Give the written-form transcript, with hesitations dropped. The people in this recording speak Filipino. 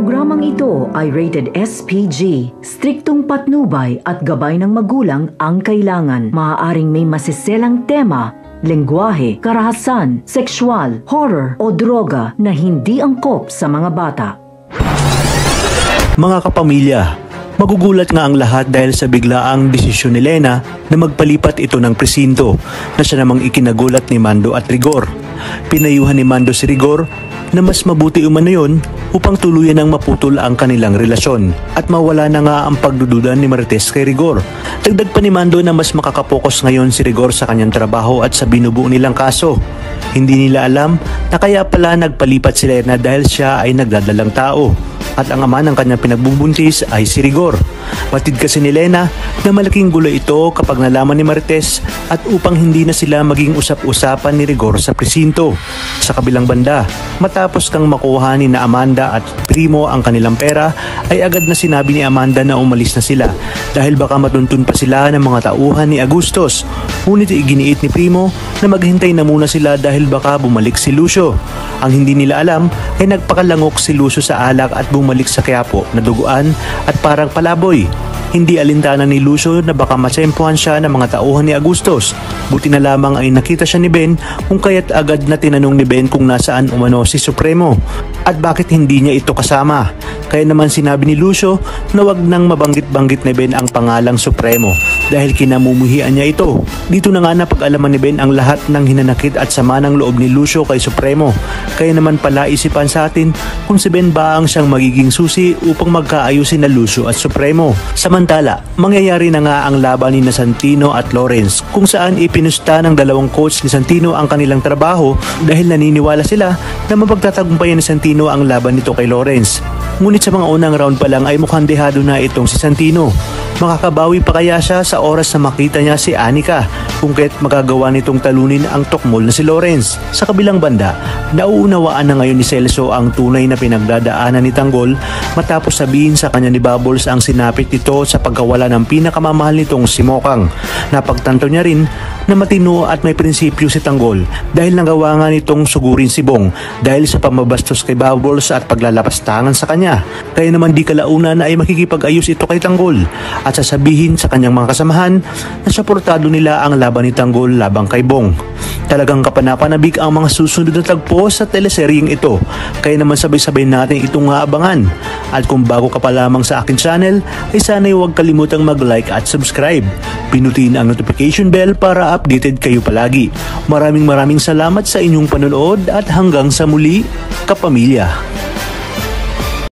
Programang ito ay rated SPG. Striktong patnubay at gabay ng magulang ang kailangan. Maaaring may masiselang tema, lengguwahe, karahasan, sexual, horror o droga na hindi angkop sa mga bata. Mga kapamilya, magugulat nga ang lahat dahil sa biglaang desisyon ni Lena na magpalipat ito ng presinto na siya namang ikinagulat ni Mando at Rigor. Pinayuhan ni Mando si Rigor na mas mabuti umano yun upang tuluyan ng maputol ang kanilang relasyon at mawala na nga ang pagdududa ni Marites kay Rigor. Dagdag pa ni Mando na mas makakapokus ngayon si Rigor sa kanyang trabaho at sa binubuo nilang kaso. Hindi nila alam na kaya pala nagpalipat si Lena dahil siya ay nagdadalang tao at ang ama ng kanyang pinagbubuntis ay si Rigor. Batid kasi ni Lena na malaking gulo ito kapag nalaman ni Marites at upang hindi na sila maging usap-usapan ni Rigor sa presinto. Sa kabilang banda, matapos kang makuha ni na Amanda at Primo ang kanilang pera, ay agad na sinabi ni Amanda na umalis na sila dahil baka matuntun pa sila ng mga tauhan ni Agustos. Ngunit iginiit ni Primo na maghintay na muna sila dahil baka bumalik si Lucio. Ang hindi nila alam ay nagpakalangok si Lucio sa alak at bumalik sa Quiapo na duguan at parang palaboy. Hindi alintana ni Lucio na baka matsempuhan siya ng mga tauhan ni Agustos. Buti na lamang ay nakita siya ni Ben kung kaya't agad na tinanong ni Ben kung nasaan umano si Supremo at bakit hindi niya ito kasama. Kaya naman sinabi ni Lucio na wag nang mabanggit-banggit ni Ben ang pangalang Supremo dahil kinamumuhian niya ito. Dito na nga napag-alaman ni Ben ang lahat ng hinanakit at sama ng loob ni Lucio kay Supremo. Kaya naman pala isipan sa atin kung si Ben ba ang siyang magiging susi upang magkaayusin na Lucio at Supremo. Samantala, mangyayari na nga ang laban ni Santino at Lawrence kung saan ipinusta ng dalawang coach ni Santino ang kanilang trabaho dahil naniniwala sila na mapagtatagumpayan ni Santino ang laban nito kay Lawrence. Ngunit sa mga unang round pa lang ay mukhang dehado na itong si Santino. Makakabawi pa kaya siya sa oras na makita niya si Anika kung kaya't magagawa nitong talunin ang tokmol na si Lawrence. Sa kabilang banda, nauunawaan na ngayon ni Celso ang tunay na pinagdadaanan ni Tanggol matapos sabihin sa kanya ni Bubbles ang sinapit nito sa pagkawala ng pinakamamahal nitong si Mokang. Napagtanto niya rin na matino at may prinsipyo si Tanggol dahil nagawa nga nitong sugurin si Bong dahil sa pamabastos kay Bubbles at paglalapastangan sa kanya. Kaya naman di kalauna na ay makikipag-ayos ito kay Tanggol at sasabihin sa kanyang mga kasamahan na suportado nila ang laban ni Tanggol labang kay Bong. Talagang kapanapanabik ang mga susunod na tagpo sa teleseryeng ito, kaya naman sabay-sabay natin itong aabangan. At kung bago ka pa lamang sa akin channel, ay sana'y huwag kalimutang mag-like at subscribe. Pinutin ang notification bell para updated kayo palagi. Maraming salamat sa inyong panonood at hanggang sa muli, kapamilya.